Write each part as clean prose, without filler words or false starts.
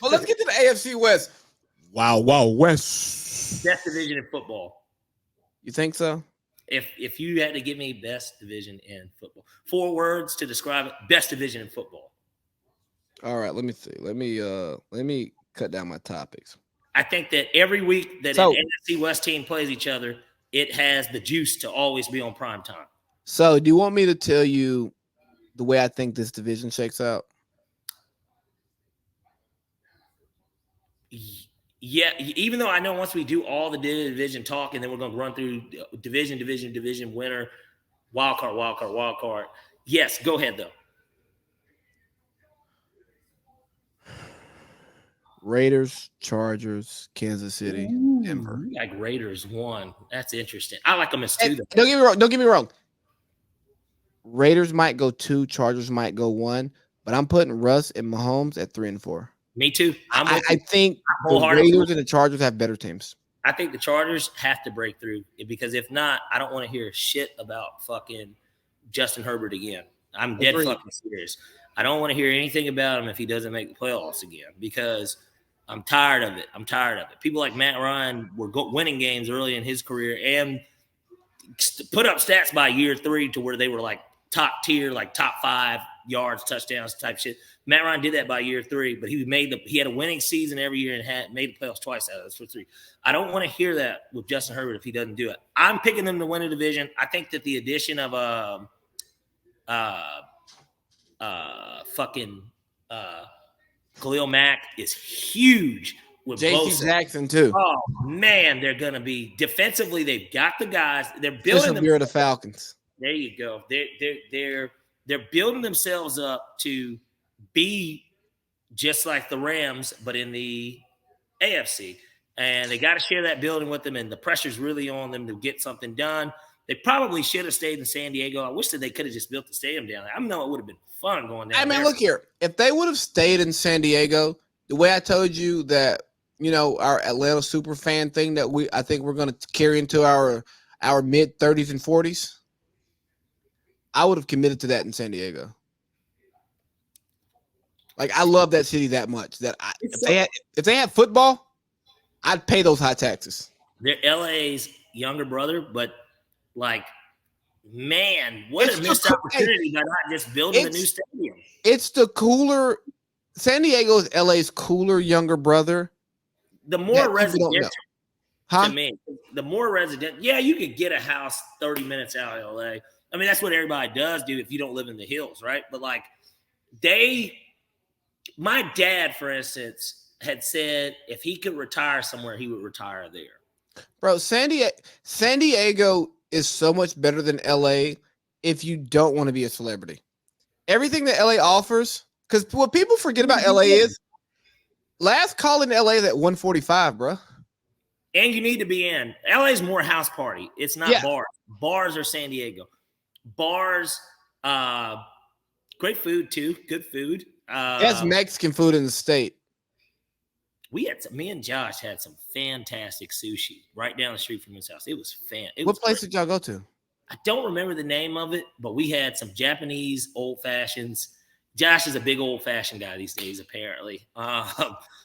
Well, let's get to the AFC West. Wow, West. Best division in football. You think so? If you had to give me best division in football, 4 words to describe it, best division in football. All right, let me see. Let me cut down my topics. I think that every week that an NFC West team plays each other, it has the juice to always be on prime time. So, do you want me to tell you the way I think this division shakes out? Yeah, even though I know once we do all the division talk, and then we're going to run through division winner, wild card. Yes, go ahead though. Raiders, Chargers, Kansas City, Denver. Like Raiders 1. That's interesting. I like them as 2. Don't get me wrong. Raiders might go 2, Chargers might go 1, but I'm putting Russ and Mahomes at 3 and 4. Me too. I think the Raiders and the Chargers have better teams. I think the Chargers have to break through, because if not, I don't want to hear shit about fucking Justin Herbert again. I'm dead fucking serious. I don't want to hear anything about him if he doesn't make the playoffs again, because I'm tired of it. People like Matt Ryan were winning games early in his career and put up stats by year 3 to where they were like top tier, like top 5 yards, touchdowns type shit. Matt Ryan did that by year 3, but he had a winning season every year and had made the playoffs twice out of those 3. I don't want to hear that with Justin Herbert if he doesn't do it. I'm picking them to win a division. I think that the addition of Khalil Mack is huge. With J.C. Jackson too. Oh man, they're gonna be defensively. They've got the guys. They're building them. The Falcons. There you go. They're building themselves up to be just like the Rams, but in the AFC. And they got to share that building with them, and the pressure's really on them to get something done. They probably should have stayed in San Diego. I wish that they could have just built the stadium down there. I know it would have been fun going down there. Look here. If they would have stayed in San Diego, the way I told you that, our Atlanta super fan thing that I think we're going to carry into our mid 30s and 40s, I would have committed to that in San Diego. Like, I love that city that much that if they had football, I'd pay those high taxes. They're LA's younger brother, but like, man, what a missed opportunity by not just building a new stadium. It's the cooler. San Diego is LA's cooler younger brother. The more residential, to me, the more resident. Yeah, you could get a house 30 minutes out of LA. I mean, that's what everybody does do if you don't live in the hills, right? But like, my dad, for instance, had said if he could retire somewhere, he would retire there. Bro, San Diego is so much better than LA if you don't want to be a celebrity. Everything that LA offers, because what people forget about LA is last call in LA is at 1:45, bro. And you need to be in. LA's more house party. It's not bars. Bars are San Diego. Bars, great food too. Good food. That's Mexican food in the state. Me and Josh had some fantastic sushi right down the street from his house. It was What place did y'all go to? I don't remember the name of it, but we had some Japanese old fashions. Josh is a big old fashioned guy these days, apparently.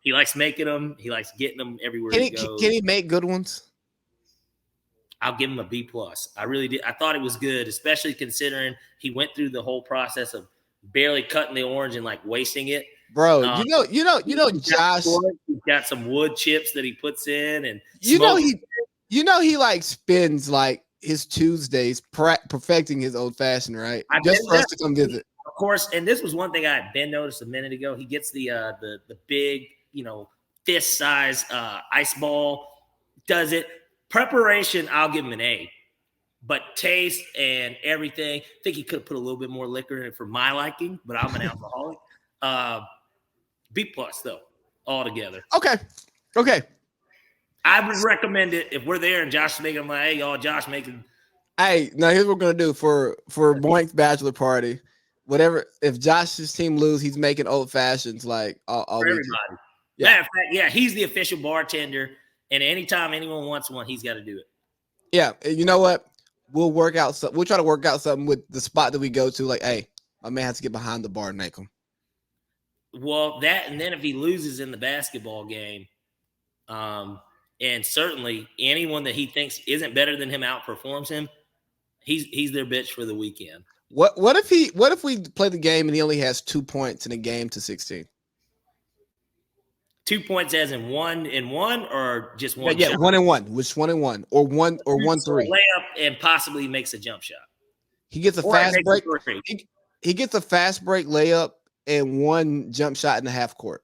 He likes making them. He likes getting them everywhere he goes. Can he make good ones? I'll give him a B+. I really did. I thought it was good, especially considering he went through the whole process of barely cutting the orange and like wasting it. Bro, you know, Josh. He's got some wood chips that he puts in, and he like spends like his Tuesdays perfecting his old fashioned, right? Just for us to come visit. Of course, and this was one thing I had been noticed a minute ago. He gets the big, fist size ice ball. Does it preparation? I'll give him an A, but taste and everything. I think he could have put a little bit more liquor in it for my liking, but I'm an alcoholic. B+ though, altogether. Okay. I would recommend it if we're there and Josh is making. I'm like, hey y'all, Josh making. Hey, now here's what we're gonna do for Boink's bachelor party. Whatever, if Josh's team lose, he's making old fashions. Like I'll for everybody. Matter of fact, he's the official bartender, and anytime anyone wants one, he's got to do it. Yeah, you know what? We'll try to work out something with the spot that we go to. Like, hey, my man has to get behind the bar and make them. Well, that and then if he loses in the basketball game, and certainly anyone that he thinks isn't better than him outperforms him, he's their bitch for the weekend. What if we play the game and he only has 2 points in a game to 16? 2 points as in one or just one? Yeah, shot? 1-1. Which 1-1 or 1-3? So layup and possibly makes a jump shot. He gets a fast break. He gets a fast break layup and one jump shot in the half court.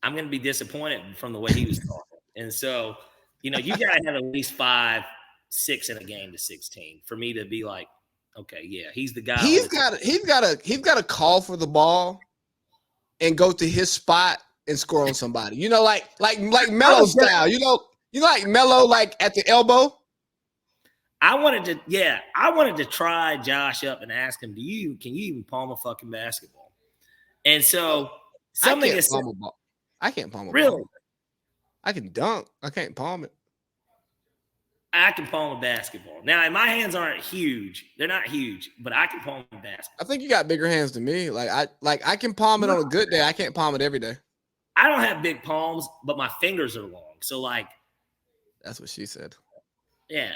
I'm going to be disappointed from the way he was talking. And so, you got to have at least 5, 6 in a game to 16 for me to be like, okay, yeah, he's the guy. He's got to call for the ball and go to his spot and score on somebody. Like Melo style. Like Melo, like at the elbow. I wanted to try Josh up and ask him, can you even palm a fucking basketball? And so something is I can't palm a really ball. I can dunk. I can't palm it. I can palm a basketball. Now, my hands aren't huge. They're not huge, but I can palm a basketball. I think you got bigger hands than me. I can palm it on a good day. I can't palm it every day. I don't have big palms, but my fingers are long. So that's what she said. Yeah.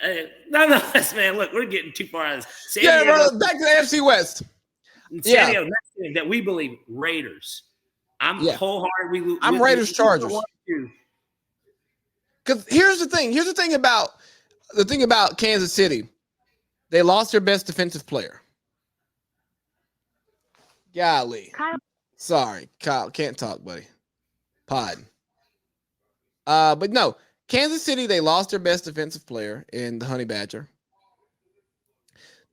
Nonetheless, man, look, we're getting too far out of this. Back to the AFC West. San Diego, next thing that we believe, Raiders. I'm wholehearted. I'm Raiders Chargers. Because here's the thing. Here's the thing about Kansas City. They lost their best defensive player. Golly. Kyle. Sorry, Kyle. Can't talk, buddy. Pod. But no, Kansas City, they lost their best defensive player in the Honey Badger.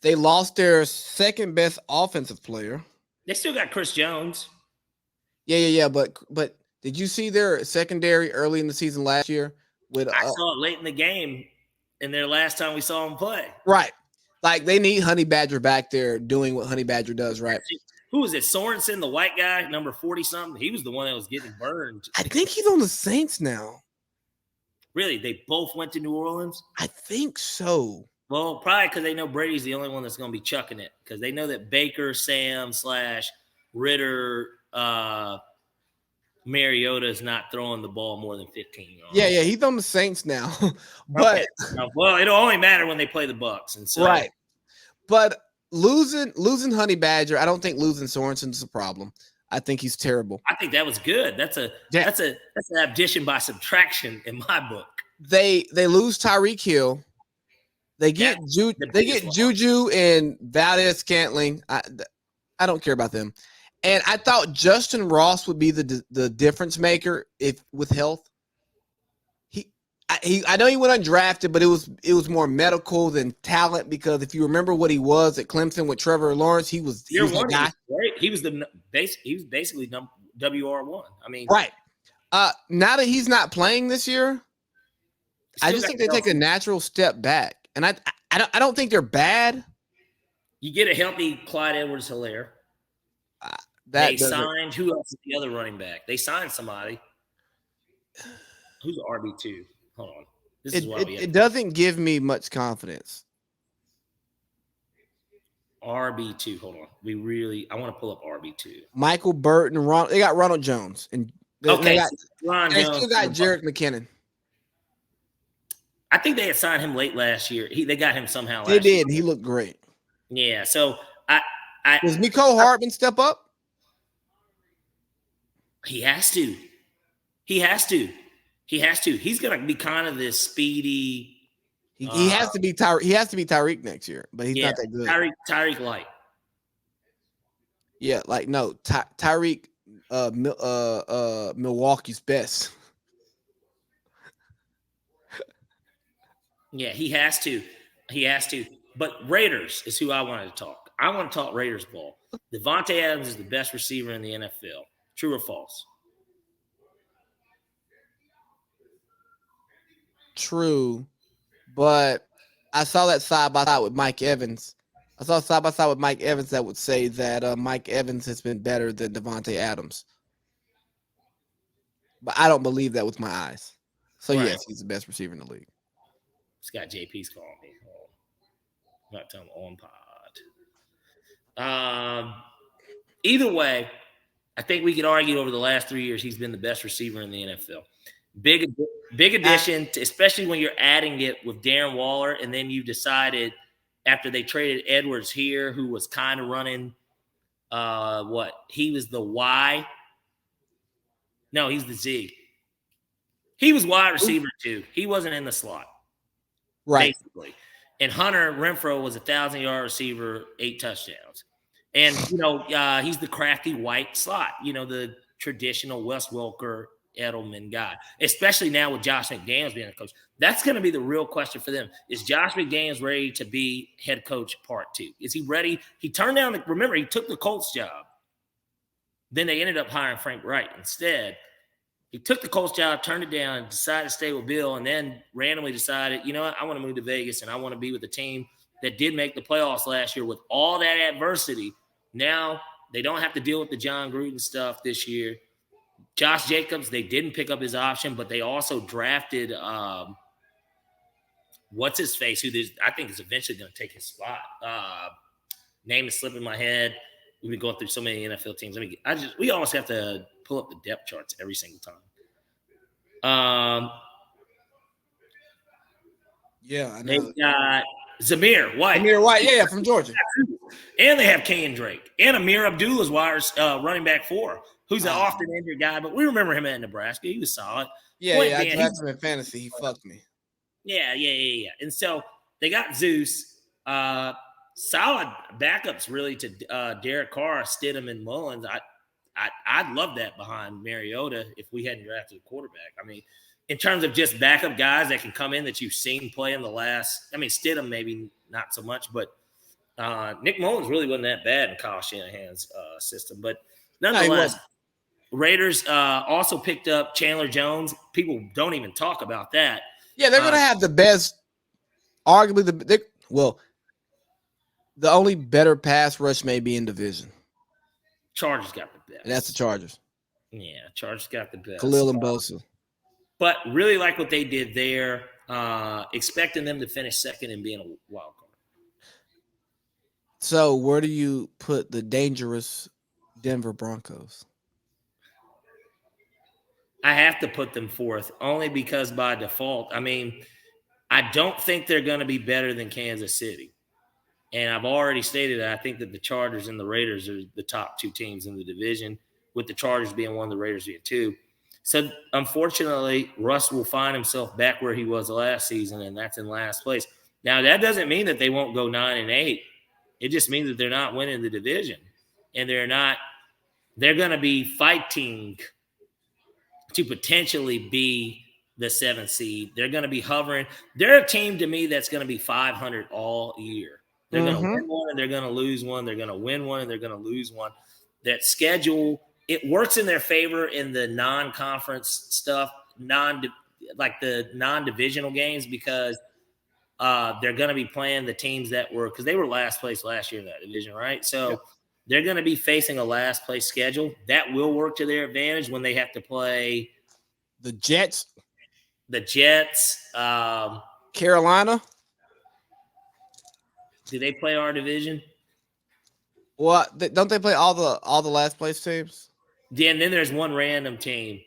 They lost their second best offensive player. They still got Chris Jones. Yeah. But did you see their secondary early in the season last year? I saw it late in the game in their last time we saw them play. Right. Like they need Honey Badger back there doing what Honey Badger does, right? Who was it? Sorensen, the white guy, number 40-something? He was the one that was getting burned. I think he's on the Saints now. Really? They both went to New Orleans? I think so. Well, probably because they know Brady's the only one that's going to be chucking it. Because they know that Baker, Sam / Ritter, Mariota is not throwing the ball more than 15 yards. Yeah, he's on the Saints now. But well, it'll only matter when they play the Bucs, and so right. But losing Honey Badger, I don't think losing Sorensen is a problem. I think he's terrible. I think that was good. That's an addition by subtraction in my book. They lose Tyreek Hill. They get Juju and Valdez-Scantling. I don't care about them. And I thought Justin Ross would be the difference maker if with health. I know he went undrafted, but it was more medical than talent because if you remember what he was at Clemson with Trevor Lawrence, he was the guy. He was basically WR1. I mean, right. Now that he's not playing this year, I just think they take a natural step back, and I don't think they're bad. You get a healthy Clyde Edwards-Helaire. They signed who else is the other running back? They signed somebody. Who's the RB2? Hold on. It doesn't give me much confidence. RB2. Hold on. I want to pull up RB2. Michael Burton and Ronald. They got Ronald Jones. And they still got Jerick McKinnon. I think they had signed him late last year. They got him somehow last year. He looked great. Yeah. So does Mecole Hardman step up? He has to. He's going to be kind of this speedy. He has to be Tyreek next year, but he's not that good. Tyreek light. Yeah, Tyreek Milwaukee's best. Yeah, he has to. But Raiders is who I wanted to talk. I want to talk Raiders ball. Devontae Adams is the best receiver in the NFL. True or false? True, but I saw that side by side with Mike Evans. That would say that Mike Evans has been better than Devontae Adams. But I don't believe that with my eyes. So, right. Yes, he's the best receiver in the league. It's got JP's calling me. I'm not telling him on pod. Either way, I think we could argue over the last 3 years he's been the best receiver in the NFL. Big addition, especially when you're adding it with Darren Waller, and then you decided after they traded Edwards here, who was kind of running he was the Y. No, he's the Z. He was wide receiver too. He wasn't in the slot. Right. Basically. And Hunter Renfrow was 1,000-yard receiver, 8 touchdowns. And, he's the crafty white slot, the traditional Wes Welker, Edelman guy, especially now with Josh McDaniels being a coach. That's going to be the real question for them. Is Josh McDaniels ready to be head coach part 2? Is he ready? He turned down remember, he took the Colts job. Then they ended up hiring Frank Wright instead. He took the Colts job, turned it down, and decided to stay with Bill, and then randomly decided, you know what, I want to move to Vegas, and I want to be with a team that did make the playoffs last year with all that adversity. Now they don't have to deal with the John Gruden stuff this year. Josh Jacobs, they didn't pick up his option, but they also drafted what's-his-face, who I think is eventually going to take his spot. Name is slipping my head. We've been going through so many NFL teams. We almost have to pull up the depth charts every single time. Yeah, I know. They've got Zamir White. Zamir White, yeah, from Georgia. And they have Kenyon Drake. And Amir Abdullah's running back 4, who's an often injured guy, but we remember him at Nebraska. He was solid. Yeah, I drafted him in fantasy. He fucked me. Yeah. And so they got Zeus. Solid backups, really, to Derek Carr, Stidham, and Mullins. I'd love that behind Mariota if we hadn't drafted a quarterback. I mean, in terms of just backup guys that can come in that you've seen play in the last – I mean, Stidham maybe not so much, but Nick Mullins really wasn't that bad in Kyle Shanahan's system. But nonetheless, Raiders also picked up Chandler Jones. People don't even talk about that. Yeah, they're going to have the best – arguably the only better pass rush may be in division. Chargers got the best. And that's the Chargers. Yeah, Chargers got the best. Khalil and Bosa. But really like what they did there, expecting them to finish second and being a wild card. So where do you put the dangerous Denver Broncos? I have to put them 4th, only because by default, I mean, I don't think they're going to be better than Kansas City. And I've already stated that I think that the Chargers and the Raiders are the top 2 teams in the division, with the Chargers being 1, the Raiders being 2. So, unfortunately, Russ will find himself back where he was last season, and that's in last place. Now, that doesn't mean that they won't go 9-8. It just means that they're not winning the division. And they're going to be fighting to potentially be the 7th seed. They're going to be hovering. They're a team to me that's going to be 500 all year. They're going to win one and they're going to lose one. They're going to win one and they're going to lose one. That schedule, it works in their favor in the non-conference stuff, like the non-divisional games, because they're going to be playing the teams that were – because they were last place last year in that division, right? So they're going to be facing a last place schedule. That will work to their advantage when they have to play – the Jets. Carolina. Do they play our division? Well, don't they play all the last place teams? Yeah, and then there's one random team.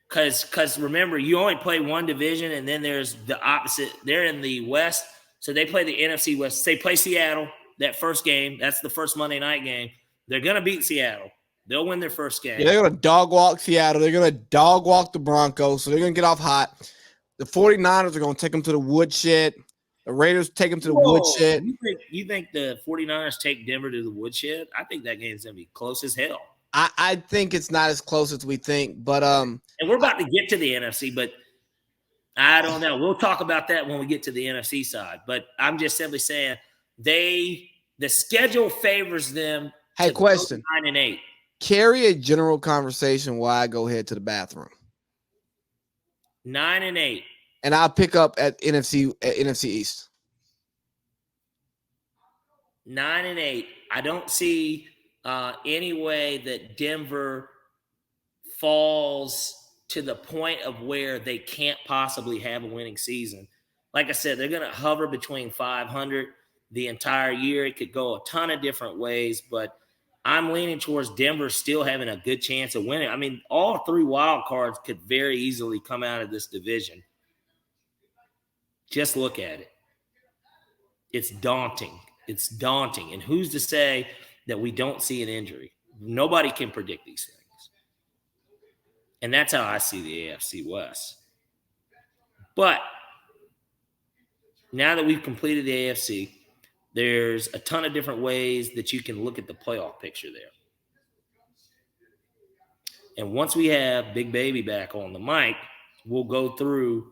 Because remember, you only play one division, and then there's the opposite. They're in the West, so they play the NFC West. They play Seattle that first game. That's the first Monday night game. They're going to beat Seattle. They'll win their first game. Yeah, they're going to dog walk Seattle. They're going to dog walk the Broncos, so they're going to get off hot. The 49ers are going to take them to the woodshed. The Raiders take them to the woodshed. You think the 49ers take Denver to the woodshed? I think that game's going to be close as hell. I think it's not as close as we think, but and we're about to get to the NFC, but I don't know. We'll talk about that when we get to the NFC side. But I'm just simply saying the schedule favors them. Hey, question: 9-8. Carry a general conversation while I go head to the bathroom. 9-8. And I'll pick up at NFC East. 9-8. I don't see any way that Denver falls to the point of where they can't possibly have a winning season. Like I said, they're going to hover between 500 the entire year. It could go a ton of different ways, but I'm leaning towards Denver still having a good chance of winning. I mean, all 3 wild cards could very easily come out of this division. Just look at it. It's daunting. It's daunting. And who's to say that we don't see an injury? Nobody can predict these things. And that's how I see the AFC West. But now that we've completed the AFC, there's a ton of different ways that you can look at the playoff picture there. And once we have Big Baby back on the mic, we'll go through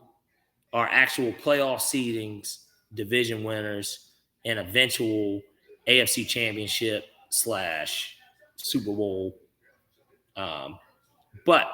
our actual playoff seedings, division winners, and eventual AFC Championship / Super Bowl. But